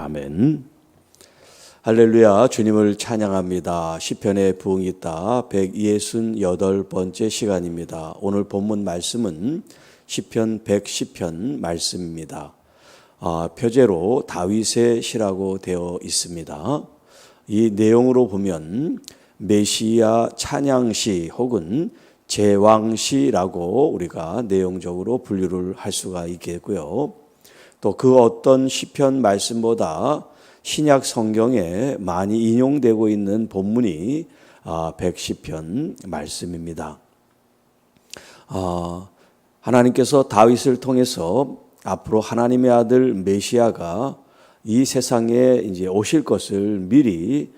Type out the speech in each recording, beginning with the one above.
아멘. 할렐루야, 주님을 찬양합니다. 시편에 부흥이 있다 168번째 시간입니다. 오늘 본문 말씀은 시편 110편 말씀입니다. 표제로 다윗의 시라고 되어 있습니다. 이 내용으로 보면 메시아 찬양시 혹은 제왕시라고 우리가 내용적으로 분류를 할 수가 있겠고요. 또 그 어떤 시편 말씀보다 신약 성경에 많이 인용되고 있는 본문이 110편 말씀입니다. 하나님께서 다윗을 통해서 앞으로 하나님의 아들 메시아가 이 세상에 이제 오실 것을 미리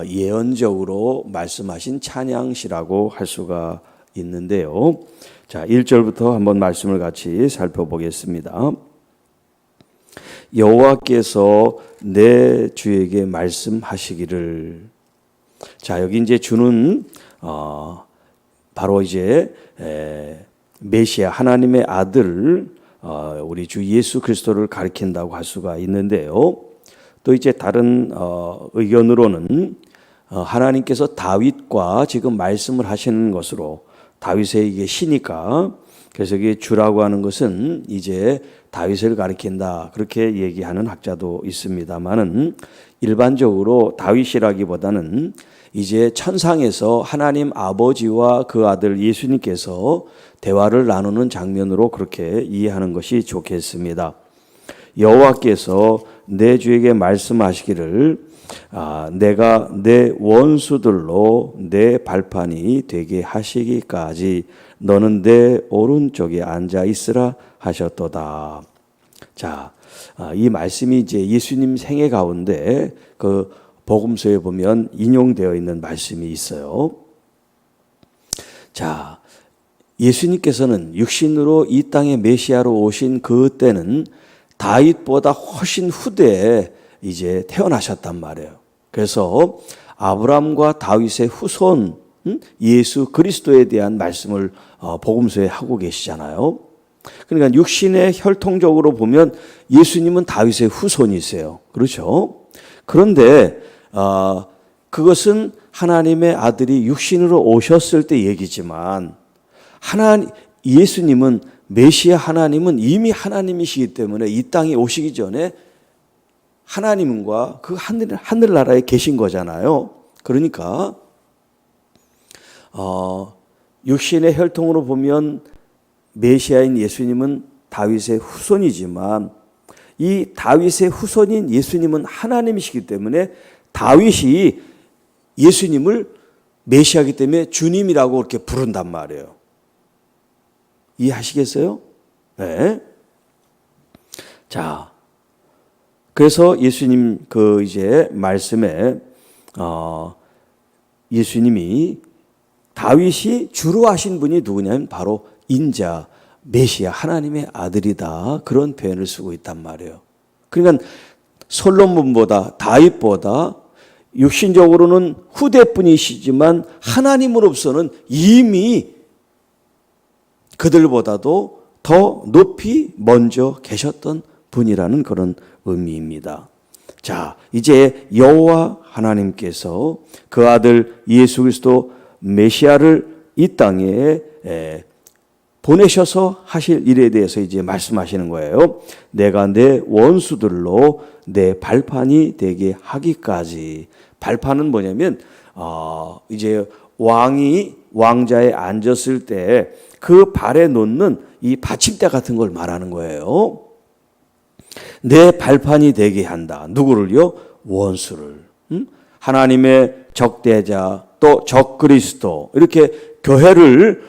예언적으로 말씀하신 찬양시라고 할 수가 있는데요. 자, 1절부터 한번 말씀을 같이 살펴보겠습니다. 여호와께서 내 주에게 말씀하시기를. 자, 여기 이제 주는 바로 이제 메시아 하나님의 아들 우리 주 예수 그리스도를 가리킨다고 할 수가 있는데요. 또 이제 다른 의견으로는 하나님께서 다윗과 지금 말씀을 하시는 것으로 다윗의 이게 시니까 그래서 이게 주라고 하는 것은 이제 다윗을 가리킨다 그렇게 얘기하는 학자도 있습니다만은 일반적으로 다윗이라기보다는 이제 천상에서 하나님 아버지와 그 아들 예수님께서 대화를 나누는 장면으로 그렇게 이해하는 것이 좋겠습니다. 여호와께서 내 주에게 말씀하시기를 내가 내 원수들로 내 발판이 되게 하시기까지 너는 내 오른쪽에 앉아 있으라 하셨도다. 자, 이 말씀이 이제 예수님 생애 가운데 그 복음서에 보면 인용되어 있는 말씀이 있어요. 자, 예수님께서는 육신으로 이 땅에 메시아로 오신 그때는 다윗보다 훨씬 후대에 이제 태어나셨단 말이에요. 그래서 아브라함과 다윗의 후손 예수 그리스도에 대한 말씀을 복음서에 하고 계시잖아요. 그러니까 육신의 혈통적으로 보면 예수님은 다윗의 후손이세요. 그렇죠? 그런데 그것은 하나님의 아들이 육신으로 오셨을 때 얘기지만 예수님은 메시아 하나님은 이미 하나님이시기 때문에 이 땅에 오시기 전에 하나님과 그 하늘나라에 계신 거잖아요. 그러니까 육신의 혈통으로 보면 메시아인 예수님은 다윗의 후손이지만 이 다윗의 후손인 예수님은 하나님이시기 때문에 다윗이 예수님을 메시아이기 때문에 주님이라고 이렇게 부른단 말이에요. 이해하시겠어요? 네. 자, 그래서 예수님 그 이제 말씀에 예수님이 다윗이 주로 하신 분이 누구냐면 바로 인자 메시아 하나님의 아들이다 그런 표현을 쓰고 있단 말이에요. 그러니까 솔로몬보다 다윗보다 육신적으로는 후대뿐이시지만 하나님으로서는 이미 그들보다도 더 높이 먼저 계셨던 분이라는 그런 의미입니다. 자, 이제 여호와 하나님께서 그 아들 예수 그리스도 메시아를 이 땅에 보내셔서 하실 일에 대해서 이제 말씀하시는 거예요. 내가 내 원수들로 내 발판이 되게 하기까지. 발판은 뭐냐면 이제 왕이 왕자에 앉았을 때 그 발에 놓는 이 받침대 같은 걸 말하는 거예요. 내 발판이 되게 한다. 누구를요? 원수를. 하나님의 적대자 또 적그리스도 이렇게 교회를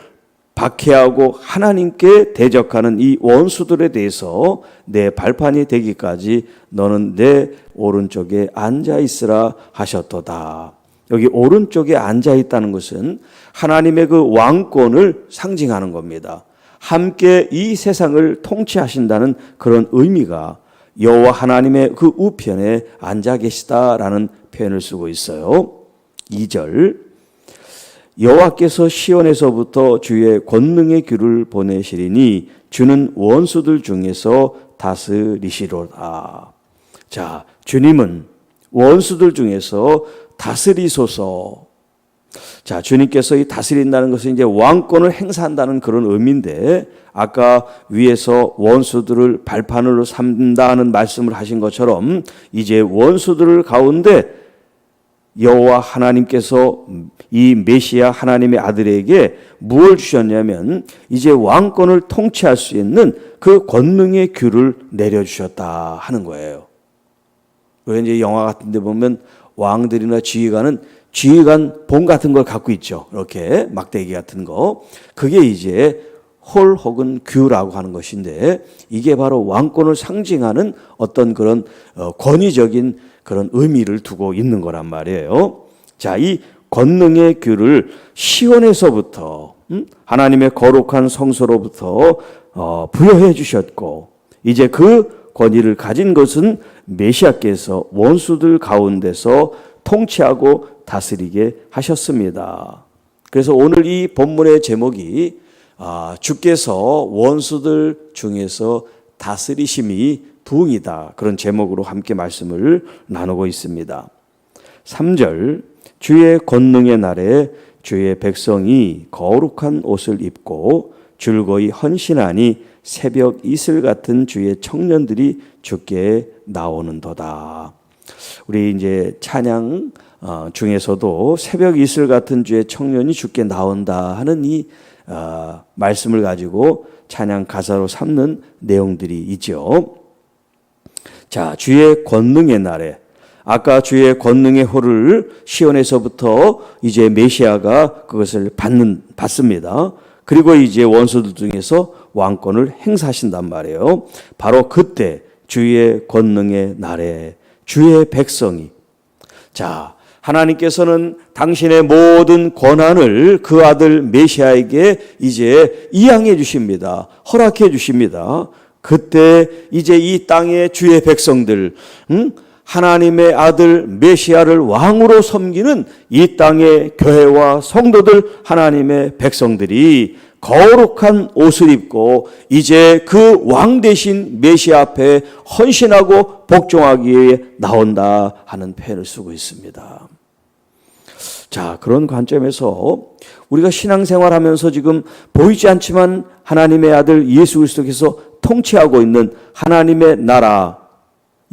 박해하고 하나님께 대적하는 이 원수들에 대해서 내 발판이 되기까지 너는 내 오른쪽에 앉아 있으라 하셨도다. 여기 오른쪽에 앉아 있다는 것은 하나님의 그 왕권을 상징하는 겁니다. 함께 이 세상을 통치하신다는 그런 의미가 여호와 하나님의 그 우편에 앉아 계시다라는 표현을 쓰고 있어요. 2절 여호와께서 시온에서부터 주의 권능의 귀를 보내시리니 주는 원수들 중에서 다스리시로다. 자, 주님은 원수들 중에서 다스리소서. 자, 주님께서 이 다스린다는 것은 이제 왕권을 행사한다는 그런 의미인데, 아까 위에서 원수들을 발판으로 삼는다는 말씀을 하신 것처럼 이제 원수들 가운데 여호와 하나님께서 이 메시아 하나님의 아들에게 무엇을 주셨냐면 이제 왕권을 통치할 수 있는 그 권능의 귤을 내려주셨다 하는 거예요. 왜 이제 영화 같은 데 보면 왕들이나 지휘관 봉 같은 걸 갖고 있죠. 이렇게 막대기 같은 거. 그게 이제 홀 혹은 귤라고 하는 것인데, 이게 바로 왕권을 상징하는 어떤 그런 권위적인 그런 의미를 두고 있는 거란 말이에요. 자, 이 권능의 귤을 시온에서부터 하나님의 거룩한 성소로부터 부여해 주셨고, 이제 그 권위를 가진 것은 메시아께서 원수들 가운데서 통치하고 다스리게 하셨습니다. 그래서 오늘 이 본문의 제목이 주께서 원수들 중에서 다스리심이 부흥이다, 그런 제목으로 함께 말씀을 나누고 있습니다. 3절, 주의 권능의 날에 주의 백성이 거룩한 옷을 입고 즐거이 헌신하니 새벽 이슬 같은 주의 청년들이 주께 나오는도다. 우리 이제 찬양 중에서도 새벽 이슬 같은 주의 청년이 주께 나온다 하는 이 말씀을 가지고 찬양 가사로 삼는 내용들이 있죠. 자, 주의 권능의 날에, 아까 주의 권능의 호를 시온에서부터 이제 메시아가 그것을 받습니다. 그리고 이제 원수들 중에서 왕권을 행사하신단 말이에요. 바로 그때 주의 권능의 날에 주의 백성이, 자, 하나님께서는 당신의 모든 권한을 그 아들 메시아에게 이제 이양해 주십니다. 허락해 주십니다. 그때 이제 이 땅의 주의 백성들, 하나님의 아들 메시아를 왕으로 섬기는 이 땅의 교회와 성도들, 하나님의 백성들이 거룩한 옷을 입고 이제 그 왕 대신 메시아 앞에 헌신하고 복종하기 위해 나온다 하는 표현을 쓰고 있습니다. 자, 그런 관점에서 우리가 신앙생활하면서 지금 보이지 않지만 하나님의 아들 예수 그리스도께서 통치하고 있는 하나님의 나라,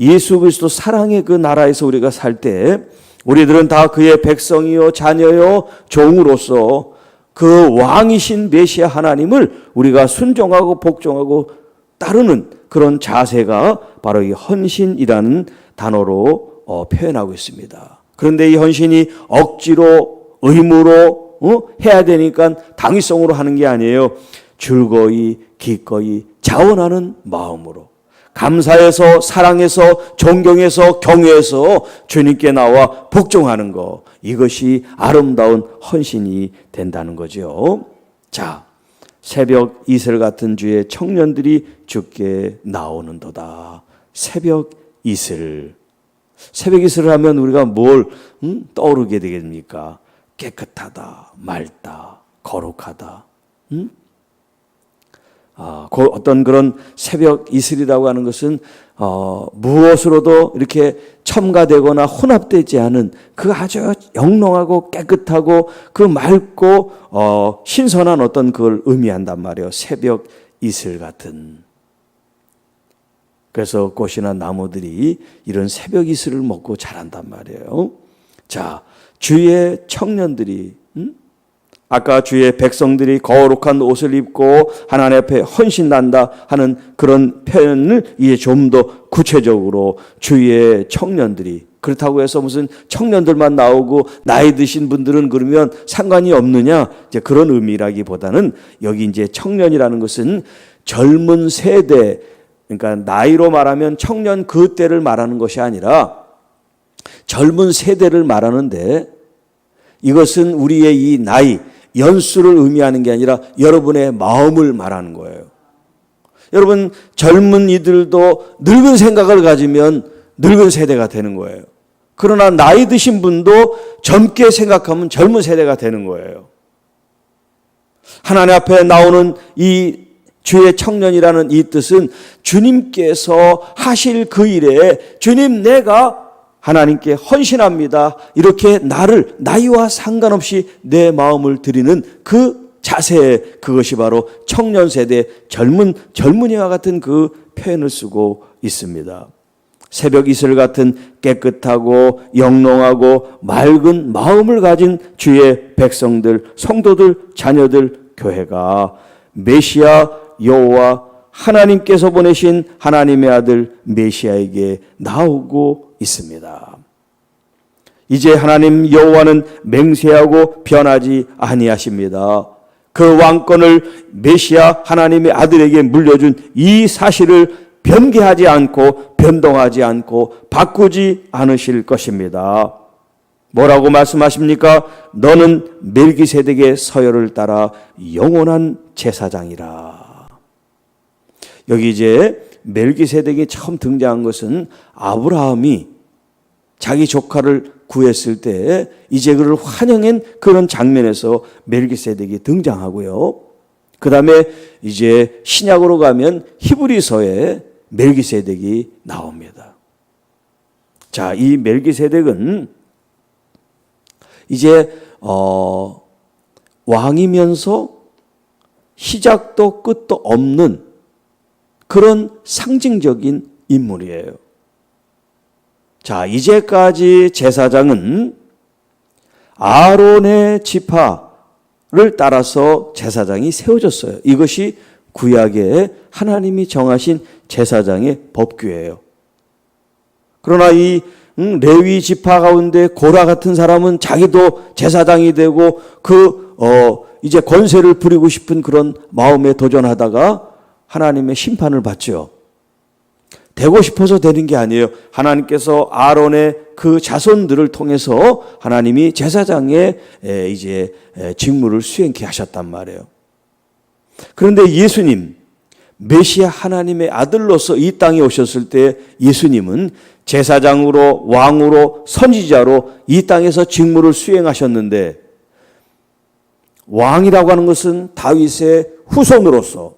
예수 그리스도 사랑의 그 나라에서 우리가 살 때 우리들은 다 그의 백성이요 자녀요 종으로서 그 왕이신 메시아 하나님을 우리가 순종하고 복종하고 따르는 그런 자세가 바로 이 헌신이라는 단어로 표현하고 있습니다. 그런데 이 헌신이 억지로 의무로 해야 되니까 당위성으로 하는 게 아니에요. 즐거이 기꺼이 자원하는 마음으로, 감사해서 사랑해서 존경해서 경외해서 주님께 나와 복종하는 것, 이것이 아름다운 헌신이 된다는 거죠. 자, 새벽 이슬 같은 주의 청년들이 주께 나오는도다. 새벽 이슬. 새벽 이슬을 하면 우리가 뭘 떠오르게 되겠습니까? 깨끗하다, 맑다, 거룩하다. 어떤 그런 새벽 이슬이라고 하는 것은 무엇으로도 이렇게 첨가되거나 혼합되지 않은 그 아주 영롱하고 깨끗하고 그 맑고 신선한 어떤 그걸 의미한단 말이에요. 새벽 이슬 같은. 그래서 꽃이나 나무들이 이런 새벽 이슬을 먹고 자란단 말이에요. 자, 주의 청년들이, 아까 주의 백성들이 거룩한 옷을 입고 하나님 앞에 헌신한다 하는 그런 표현을 이제 좀 더 구체적으로 주의 청년들이, 그렇다고 해서 무슨 청년들만 나오고 나이 드신 분들은 그러면 상관이 없느냐, 이제 그런 의미라기보다는 여기 이제 청년이라는 것은 젊은 세대, 그러니까 나이로 말하면 청년 그 때를 말하는 것이 아니라 젊은 세대를 말하는데, 이것은 우리의 이 나이, 연수를 의미하는 게 아니라 여러분의 마음을 말하는 거예요. 여러분, 젊은이들도 늙은 생각을 가지면 늙은 세대가 되는 거예요. 그러나 나이 드신 분도 젊게 생각하면 젊은 세대가 되는 거예요. 하나님 앞에 나오는 이 주의 청년이라는 이 뜻은 주님께서 하실 그 일에 주님 내가 하나님께 헌신합니다. 이렇게 나이와 상관없이 내 마음을 드리는 그 자세, 그것이 바로 청년 세대 젊은이와 같은 그 표현을 쓰고 있습니다. 새벽 이슬 같은 깨끗하고 영롱하고 맑은 마음을 가진 주의 백성들, 성도들, 자녀들, 교회가 메시아 여호와 하나님께서 보내신 하나님의 아들 메시아에게 나오고 있습니다. 이제 하나님 여호와는 맹세하고 변하지 아니하십니다. 그 왕권을 메시아 하나님의 아들에게 물려준 이 사실을 변개하지 않고 변동하지 않고 바꾸지 않으실 것입니다. 뭐라고 말씀하십니까? 너는 멜기세덱의 서열을 따라 영원한 제사장이라. 여기 이제 멜기세덱이 처음 등장한 것은 아브라함이 자기 조카를 구했을 때 이제 그를 환영한 그런 장면에서 멜기세덱이 등장하고요. 그 다음에 이제 신약으로 가면 히브리서에 멜기세덱이 나옵니다. 자, 이 멜기세덱은 이제 왕이면서 시작도 끝도 없는 그런 상징적인 인물이에요. 자, 이제까지 제사장은 아론의 지파를 따라서 제사장이 세워졌어요. 이것이 구약에 하나님이 정하신 제사장의 법규예요. 그러나 이 레위 지파 가운데 고라 같은 사람은 자기도 제사장이 되고 이제 권세를 부리고 싶은 그런 마음에 도전하다가 하나님의 심판을 받죠. 되고 싶어서 되는 게 아니에요. 하나님께서 아론의 그 자손들을 통해서 하나님이 제사장의 이제 직무를 수행케 하셨단 말이에요. 그런데 예수님, 메시아 하나님의 아들로서 이 땅에 오셨을 때 예수님은 제사장으로, 왕으로, 선지자로 이 땅에서 직무를 수행하셨는데, 왕이라고 하는 것은 다윗의 후손으로서,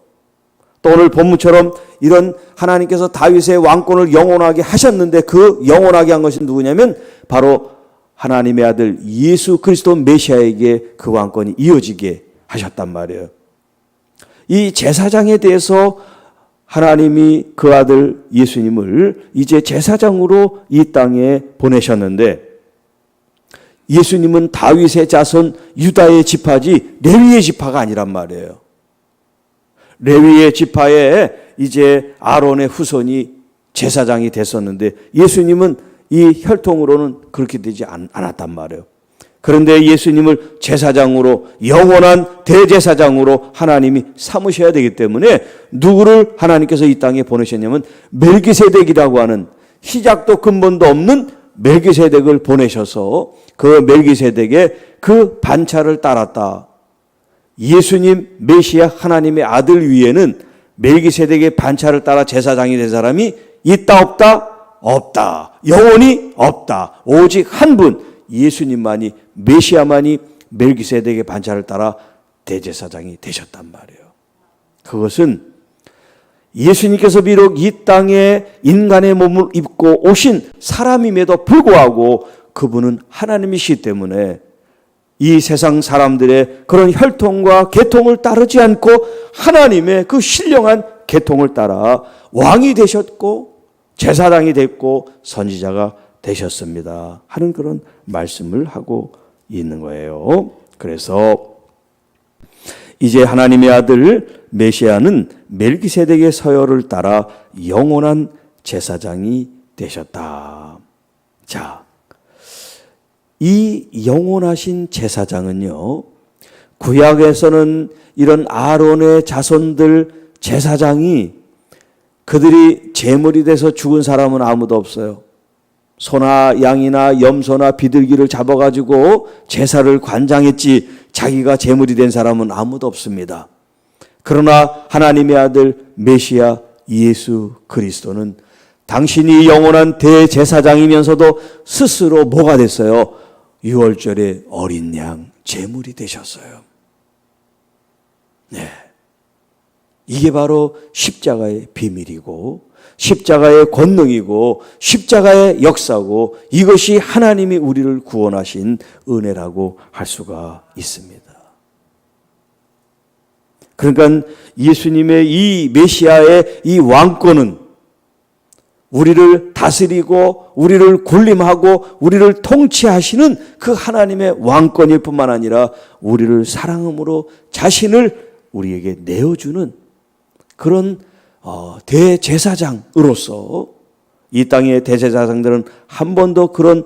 또 오늘 본문처럼 이런 하나님께서 다윗의 왕권을 영원하게 하셨는데 그 영원하게 한 것이 누구냐면 바로 하나님의 아들 예수 그리스도 메시아에게 그 왕권이 이어지게 하셨단 말이에요. 이 제사장에 대해서 하나님이 그 아들 예수님을 이제 제사장으로 이 땅에 보내셨는데, 예수님은 다윗의 자손 유다의 지파지 레위의 지파가 아니란 말이에요. 레위의 지파에 이제 아론의 후손이 제사장이 됐었는데 예수님은 이 혈통으로는 그렇게 되지 않았단 말이에요. 그런데 예수님을 제사장으로, 영원한 대제사장으로 하나님이 삼으셔야 되기 때문에 누구를 하나님께서 이 땅에 보내셨냐면 멜기세덱이라고 하는 시작도 근본도 없는 멜기세덱을 보내셔서 그 멜기세덱의 그 반차를 따랐다. 예수님 메시아 하나님의 아들 위에는 멜기세덱의 반차를 따라 제사장이 된 사람이 있다 없다? 없다. 영원히 없다. 오직 한 분, 예수님만이, 메시아만이 멜기세덱의 반차를 따라 대제사장이 되셨단 말이에요. 그것은 예수님께서 비록 이 땅에 인간의 몸을 입고 오신 사람임에도 불구하고 그분은 하나님이시기 때문에 이 세상 사람들의 그런 혈통과 계통을 따르지 않고 하나님의 그 신령한 계통을 따라 왕이 되셨고 제사장이 됐고 선지자가 되셨습니다 하는 그런 말씀을 하고 있는 거예요. 그래서 이제 하나님의 아들 메시아는 멜기세덱의 서열을 따라 영원한 제사장이 되셨다. 자, 이 영원하신 제사장은요, 구약에서는 이런 아론의 자손들 제사장이 그들이 제물이 돼서 죽은 사람은 아무도 없어요. 소나 양이나 염소나 비둘기를 잡아가지고 제사를 관장했지 자기가 제물이 된 사람은 아무도 없습니다. 그러나 하나님의 아들 메시아 예수 그리스도는 당신이 영원한 대제사장이면서도 스스로 뭐가 됐어요? 유월절의 어린 양 제물이 되셨어요. 네. 이게 바로 십자가의 비밀이고 십자가의 권능이고 십자가의 역사고 이것이 하나님이 우리를 구원하신 은혜라고 할 수가 있습니다. 그러니까 예수님의 이 메시아의 이 왕권은 우리를 다스리고 우리를 군림하고 우리를 통치하시는 그 하나님의 왕권일 뿐만 아니라 우리를 사랑함으로 자신을 우리에게 내어주는 그런 대제사장으로서 이 땅의 대제사장들은 한 번도 그런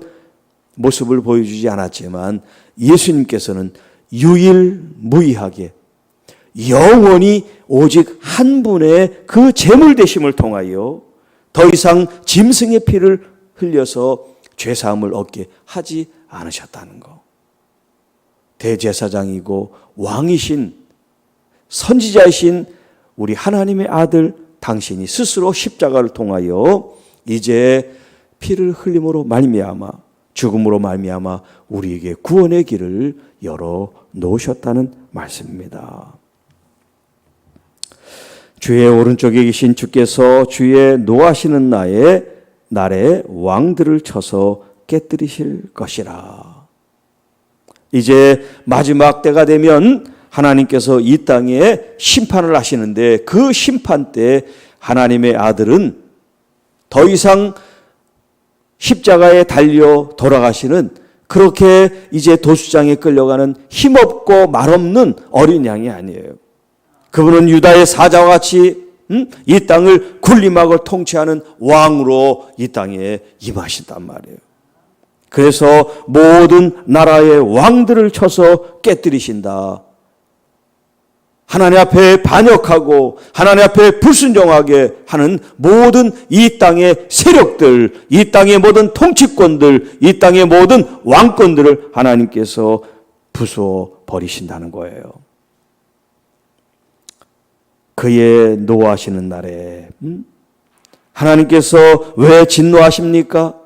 모습을 보여주지 않았지만 예수님께서는 유일무이하게 영원히 오직 한 분의 그 제물 되심을 통하여 더 이상 짐승의 피를 흘려서 죄사함을 얻게 하지 않으셨다는 것. 대제사장이고 왕이신 선지자이신 우리 하나님의 아들 당신이 스스로 십자가를 통하여 이제 피를 흘림으로 말미암아 죽음으로 말미암아 우리에게 구원의 길을 열어 놓으셨다는 말씀입니다. 주의 오른쪽에 계신 주께서 주의 노하시는 날에 왕들을 쳐서 깨뜨리실 것이라. 이제 마지막 때가 되면 하나님께서 이 땅에 심판을 하시는데 그 심판 때 하나님의 아들은 더 이상 십자가에 달려 돌아가시는 그렇게 이제 도수장에 끌려가는 힘없고 말없는 어린 양이 아니에요. 그분은 유다의 사자와 같이 이 땅을 군림하고 통치하는 왕으로 이 땅에 임하신단 말이에요. 그래서 모든 나라의 왕들을 쳐서 깨뜨리신다. 하나님 앞에 반역하고 하나님 앞에 불순종하게 하는 모든 이 땅의 세력들, 이 땅의 모든 통치권들, 이 땅의 모든 왕권들을 하나님께서 부수어 버리신다는 거예요. 그의 노하시는 날에 하나님께서 왜 진노하십니까?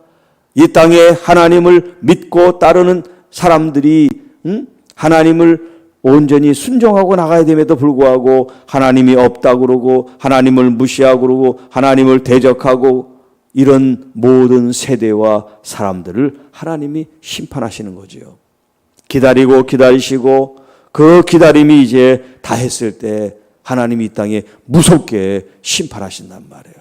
이 땅에 하나님을 믿고 따르는 사람들이 하나님을 온전히 순종하고 나가야 됨에도 불구하고 하나님이 없다고 그러고 하나님을 무시하고 그러고 하나님을 대적하고 이런 모든 세대와 사람들을 하나님이 심판하시는 거죠. 기다리고 기다리시고 그 기다림이 이제 다 했을 때 하나님이 이 땅에 무섭게 심판하신단 말이에요.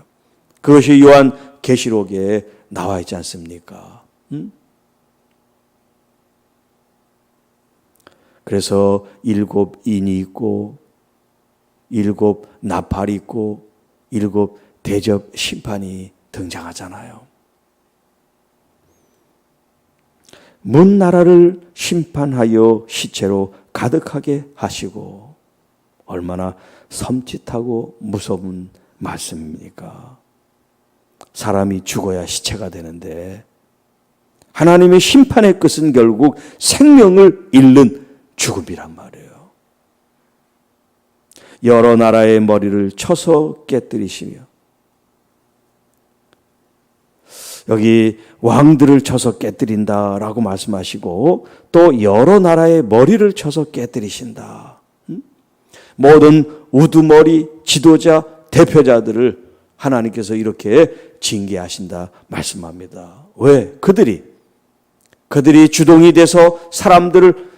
그것이 요한 계시록에 나와 있지 않습니까? 그래서 7 인이 있고 7 나팔이 있고 7 대접 심판이 등장하잖아요. 문 나라를 심판하여 시체로 가득하게 하시고 얼마나 섬찟하고 무서운 말씀입니까? 사람이 죽어야 시체가 되는데 하나님의 심판의 끝은 결국 생명을 잃는 죽음이란 말이에요. 여러 나라의 머리를 쳐서 깨뜨리시며 여기 왕들을 쳐서 깨뜨린다라고 말씀하시고 또 여러 나라의 머리를 쳐서 깨뜨리신다. 모든 우두머리 지도자 대표자들을 하나님께서 이렇게 징계하신다 말씀합니다. 왜? 그들이 주동이 돼서 사람들을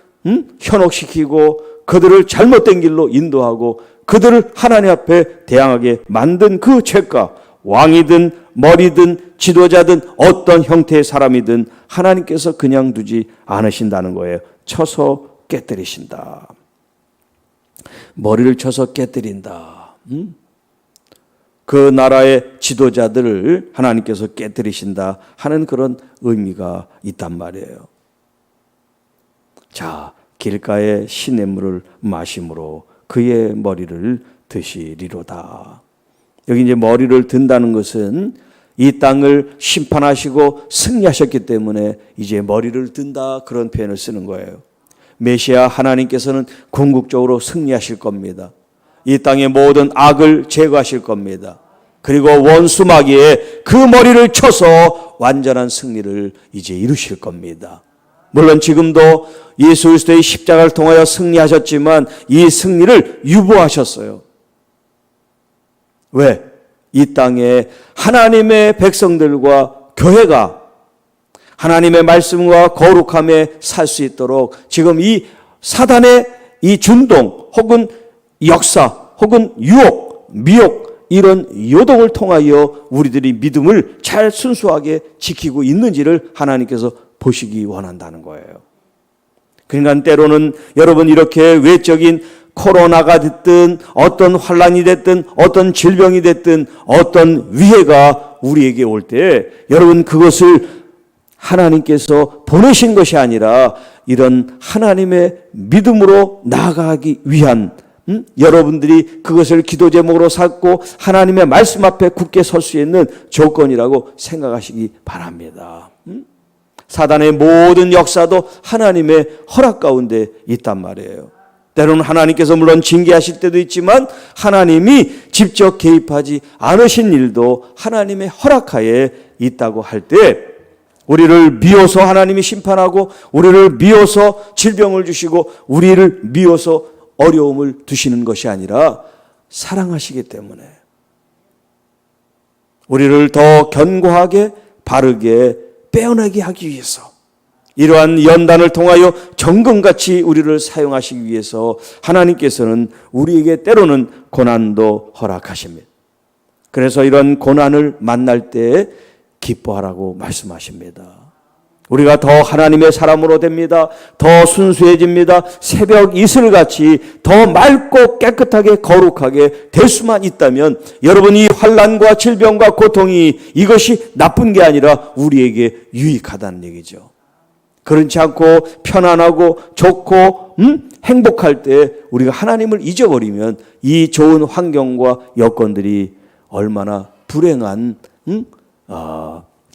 현혹시키고 그들을 잘못된 길로 인도하고 그들을 하나님 앞에 대항하게 만든 그 죄가 왕이든 머리든 지도자든 어떤 형태의 사람이든 하나님께서 그냥 두지 않으신다는 거예요. 쳐서 깨뜨리신다. 머리를 쳐서 깨뜨린다. 그 나라의 지도자들을 하나님께서 깨뜨리신다 하는 그런 의미가 있단 말이에요. 자, 길가에 시냇물을 마심으로 그의 머리를 드시리로다. 여기 이제 머리를 든다는 것은 이 땅을 심판하시고 승리하셨기 때문에 이제 머리를 든다 그런 표현을 쓰는 거예요. 메시아 하나님께서는 궁극적으로 승리하실 겁니다. 이 땅의 모든 악을 제거하실 겁니다. 그리고 원수 마귀의 그 머리를 쳐서 완전한 승리를 이제 이루실 겁니다. 물론 지금도 예수 그리스도의 십자가를 통하여 승리하셨지만 이 승리를 유보하셨어요. 왜? 이 땅에 하나님의 백성들과 교회가 하나님의 말씀과 거룩함에 살 수 있도록 지금 이 사단의 이 준동 혹은 역사 혹은 유혹, 미혹 이런 요동을 통하여 우리들이 믿음을 잘 순수하게 지키고 있는지를 하나님께서 보시기 원한다는 거예요. 그러니까 때로는 여러분 이렇게 외적인 코로나가 됐든 어떤 환란이 됐든 어떤 질병이 됐든 어떤 위해가 우리에게 올 때 여러분 그것을 하나님께서 보내신 것이 아니라 이런 하나님의 믿음으로 나아가기 위한 여러분들이 그것을 기도 제목으로 삼고 하나님의 말씀 앞에 굳게 설 수 있는 조건이라고 생각하시기 바랍니다. 사단의 모든 역사도 하나님의 허락 가운데 있단 말이에요. 때로는 하나님께서 물론 징계하실 때도 있지만 하나님이 직접 개입하지 않으신 일도 하나님의 허락하에 있다고 할 때 우리를 미워서 하나님이 심판하고 우리를 미워서 질병을 주시고 우리를 미워서 어려움을 두시는 것이 아니라 사랑하시기 때문에 우리를 더 견고하게 바르게 빼어나게 하기 위해서 이러한 연단을 통하여 정금같이 우리를 사용하시기 위해서 하나님께서는 우리에게 때로는 고난도 허락하십니다. 그래서 이런 고난을 만날 때 기뻐하라고 말씀하십니다. 우리가 더 하나님의 사람으로 됩니다. 더 순수해집니다. 새벽 이슬같이 더 맑고 깨끗하게 거룩하게 될 수만 있다면 여러분 이 환난과 질병과 고통이 이것이 나쁜 게 아니라 우리에게 유익하다는 얘기죠. 그렇지 않고 편안하고 좋고 행복할 때 우리가 하나님을 잊어버리면 이 좋은 환경과 여건들이 얼마나 불행한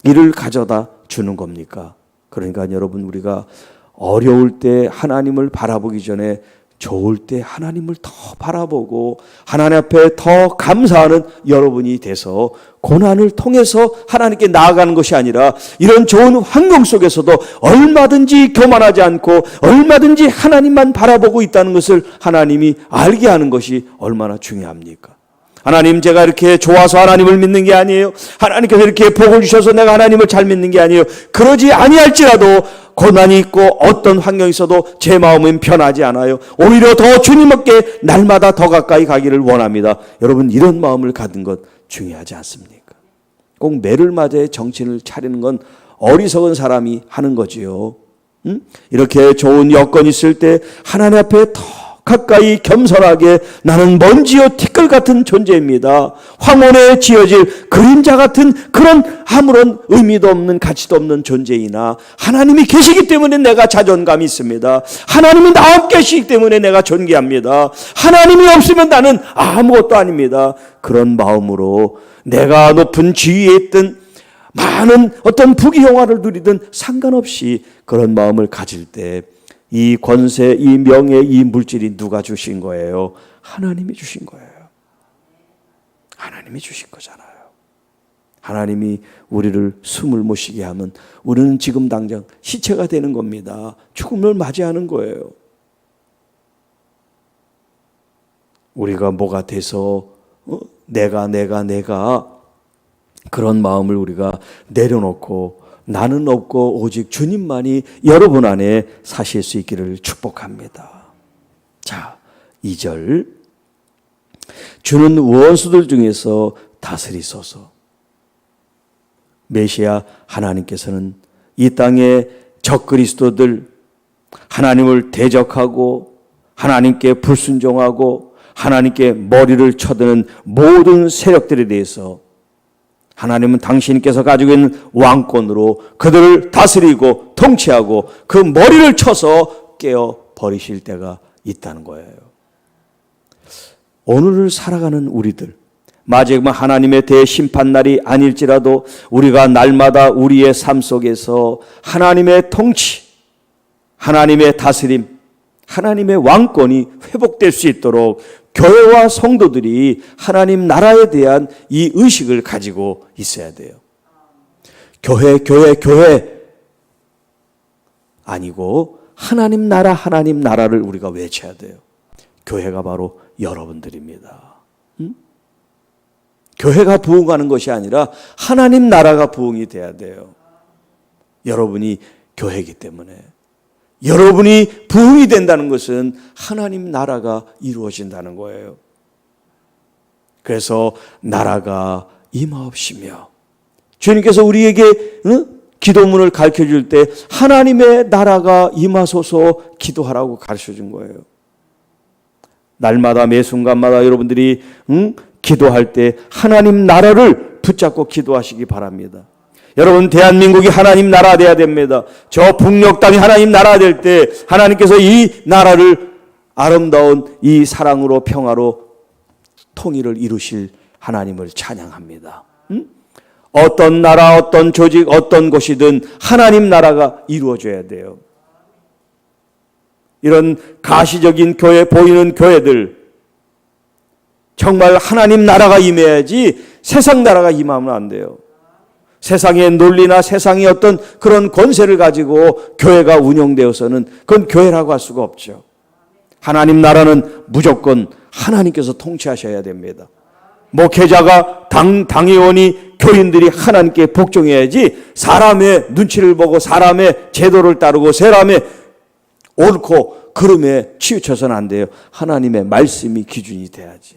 일을 가져다 주는 겁니까? 그러니까 여러분 우리가 어려울 때 하나님을 바라보기 전에 좋을 때 하나님을 더 바라보고 하나님 앞에 더 감사하는 여러분이 돼서 고난을 통해서 하나님께 나아가는 것이 아니라 이런 좋은 환경 속에서도 얼마든지 교만하지 않고 얼마든지 하나님만 바라보고 있다는 것을 하나님이 알게 하는 것이 얼마나 중요합니까? 하나님 제가 이렇게 좋아서 하나님을 믿는 게 아니에요. 하나님께서 이렇게 복을 주셔서 내가 하나님을 잘 믿는 게 아니에요. 그러지 아니할지라도 고난이 있고 어떤 환경이 있어도 제 마음은 변하지 않아요. 오히려 더 주님께 날마다 더 가까이 가기를 원합니다. 여러분 이런 마음을 갖는 것 중요하지 않습니까? 꼭 매를 맞아야 정신을 차리는 건 어리석은 사람이 하는 거지요. 이렇게 좋은 여건이 있을 때 하나님 앞에 더 가까이 겸손하게 나는 먼지요 티끌 같은 존재입니다. 황혼에 지어질 그림자 같은 그런 아무런 의미도 없는 가치도 없는 존재이나 하나님이 계시기 때문에 내가 자존감이 있습니다. 하나님이 나와 함께 계시기 때문에 내가 존귀합니다. 하나님이 없으면 나는 아무것도 아닙니다. 그런 마음으로 내가 높은 지위에 있든 많은 어떤 부귀영화를 누리든 상관없이 그런 마음을 가질 때 이 권세, 이 명예, 이 물질이 누가 주신 거예요? 하나님이 주신 거예요. 하나님이 주신 거잖아요. 하나님이 우리를 숨을 못 쉬게 하면 우리는 지금 당장 시체가 되는 겁니다. 죽음을 맞이하는 거예요. 우리가 뭐가 돼서 내가 그런 마음을 우리가 내려놓고 나는 없고 오직 주님만이 여러분 안에 사실 수 있기를 축복합니다. 자, 2절 주는 원수들 중에서 다스리소서. 메시아 하나님께서는 이 땅의 적그리스도들 하나님을 대적하고 하나님께 불순종하고 하나님께 머리를 쳐드는 모든 세력들에 대해서 하나님은 당신께서 가지고 있는 왕권으로 그들을 다스리고 통치하고 그 머리를 쳐서 깨어 버리실 때가 있다는 거예요. 오늘을 살아가는 우리들, 마지막 하나님의 대심판날이 아닐지라도 우리가 날마다 우리의 삶 속에서 하나님의 통치, 하나님의 다스림, 하나님의 왕권이 회복될 수 있도록 교회와 성도들이 하나님 나라에 대한 이 의식을 가지고 있어야 돼요. 교회 아니고 하나님 나라를 우리가 외쳐야 돼요. 교회가 바로 여러분들입니다. 교회가 부흥하는 것이 아니라 하나님 나라가 부흥이 돼야 돼요. 여러분이 교회이기 때문에. 여러분이 부흥이 된다는 것은 하나님 나라가 이루어진다는 거예요. 그래서 나라가 임하옵시며, 주님께서 우리에게 기도문을 가르쳐줄 때 하나님의 나라가 임하소서 기도하라고 가르쳐준 거예요. 날마다 매 순간마다 여러분들이 기도할 때 하나님 나라를 붙잡고 기도하시기 바랍니다. 여러분, 대한민국이 하나님 나라 돼야 됩니다. 저 북녘 땅이 하나님 나라 될 때 하나님께서 이 나라를 아름다운 이 사랑으로 평화로 통일을 이루실 하나님을 찬양합니다. 어떤 나라, 어떤 조직, 어떤 곳이든 하나님 나라가 이루어져야 돼요. 이런 가시적인 교회, 보이는 교회들, 정말 하나님 나라가 임해야지 세상 나라가 임하면 안 돼요. 세상의 논리나 세상의 어떤 그런 권세를 가지고 교회가 운영되어서는 그건 교회라고 할 수가 없죠. 하나님 나라는 무조건 하나님께서 통치하셔야 됩니다. 목회자가 당회원이 교인들이 하나님께 복종해야지 사람의 눈치를 보고 사람의 제도를 따르고 사람의 옳고 그름에 치우쳐서는 안 돼요. 하나님의 말씀이 기준이 돼야지.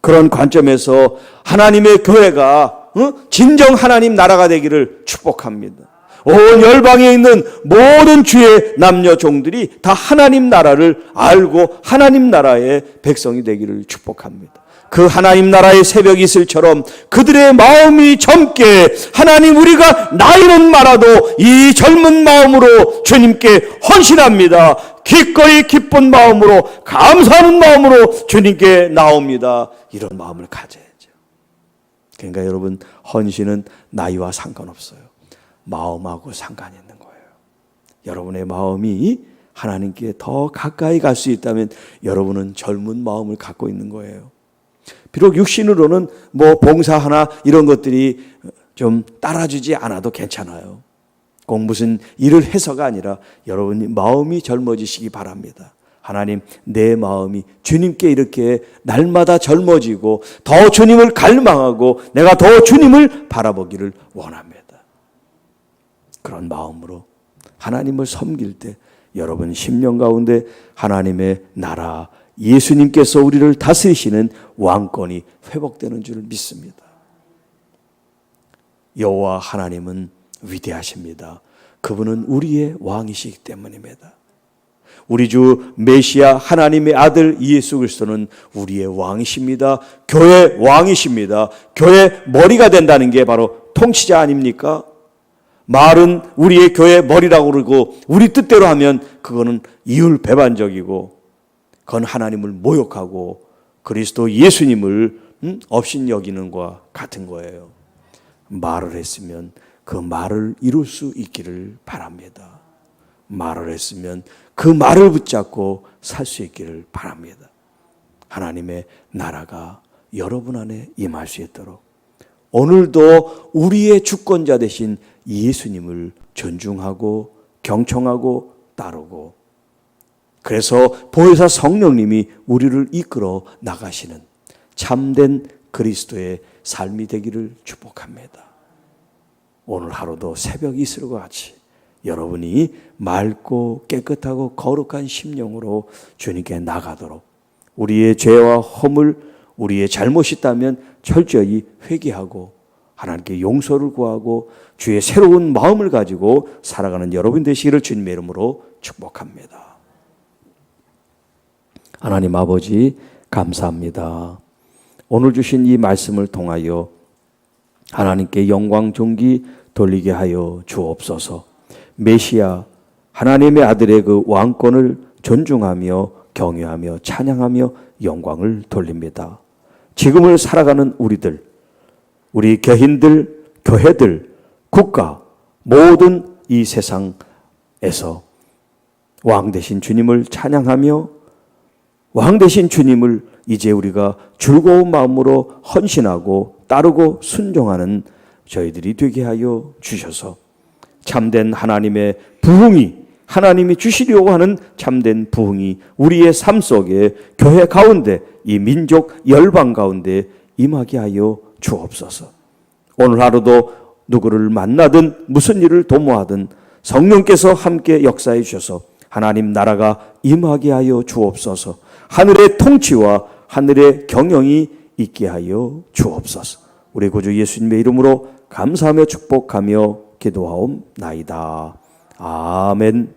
그런 관점에서 하나님의 교회가 진정 하나님 나라가 되기를 축복합니다. 온 열방에 있는 모든 주의 남녀 종들이 다 하나님 나라를 알고 하나님 나라의 백성이 되기를 축복합니다. 그 하나님 나라의 새벽 이슬처럼 그들의 마음이 젊게, 하나님, 우리가 나이는 많아도 이 젊은 마음으로 주님께 헌신합니다. 기꺼이 기쁜 마음으로, 감사하는 마음으로 주님께 나옵니다. 이런 마음을 가져야죠. 그러니까 여러분, 헌신은 나이와 상관없어요. 마음하고 상관이 있는 거예요. 여러분의 마음이 하나님께 더 가까이 갈 수 있다면 여러분은 젊은 마음을 갖고 있는 거예요. 비록 육신으로는 뭐 봉사 하나 이런 것들이 좀 따라주지 않아도 괜찮아요. 꼭 무슨 일을 해서가 아니라 여러분 마음이 젊어지시기 바랍니다. 하나님, 내 마음이 주님께 이렇게 날마다 젊어지고 더 주님을 갈망하고 내가 더 주님을 바라보기를 원합니다. 그런 마음으로 하나님을 섬길 때 여러분 심령 가운데 하나님의 나라, 예수님께서 우리를 다스리시는 왕권이 회복되는 줄 믿습니다. 여호와 하나님은 위대하십니다. 그분은 우리의 왕이시기 때문입니다. 우리 주 메시아 하나님의 아들 예수 그리스도는 우리의 왕이십니다. 교회 왕이십니다. 교회 머리가 된다는 게 바로 통치자 아닙니까? 말은 우리의 교회 머리라고 그러고 우리 뜻대로 하면 그거는 이율배반적이고 그건 하나님을 모욕하고 그리스도 예수님을 업신여기는 것과 같은 거예요. 말을 했으면 그 말을 이룰 수 있기를 바랍니다. 말을 했으면 그 말을 붙잡고 살 수 있기를 바랍니다. 하나님의 나라가 여러분 안에 임할 수 있도록 오늘도 우리의 주권자 되신 예수님을 존중하고 경청하고 따르고, 그래서 보혜사 성령님이 우리를 이끌어 나가시는 참된 그리스도의 삶이 되기를 축복합니다. 오늘 하루도 새벽 이슬과 같이 여러분이 맑고 깨끗하고 거룩한 심령으로 주님께 나가도록, 우리의 죄와 허물, 우리의 잘못이 있다면 철저히 회개하고 하나님께 용서를 구하고 주의 새로운 마음을 가지고 살아가는 여러분 되시기를 주님의 이름으로 축복합니다. 하나님 아버지, 감사합니다. 오늘 주신 이 말씀을 통하여 하나님께 영광 존귀 돌리게 하여 주옵소서. 메시아 하나님의 아들의 그 왕권을 존중하며 경외하며 찬양하며 영광을 돌립니다. 지금을 살아가는 우리들, 우리 개인들, 교회들, 국가, 모든 이 세상에서 왕 되신 주님을 찬양하며 왕 되신 주님을 이제 우리가 즐거운 마음으로 헌신하고 따르고 순종하는 저희들이 되게 하여 주셔서 참된 하나님의 부흥이 하나님이 주시려고 하는 참된 부흥이 우리의 삶 속에, 교회 가운데, 이 민족 열방 가운데 임하게 하여 주옵소서. 오늘 하루도 누구를 만나든 무슨 일을 도모하든 성령께서 함께 역사해 주셔서 하나님 나라가 임하게 하여 주옵소서. 하늘의 통치와 하늘의 경영이 있게 하여 주옵소서. 우리 구주 예수님의 이름으로 감사하며 축복하며 기도하옵나이다. 아멘.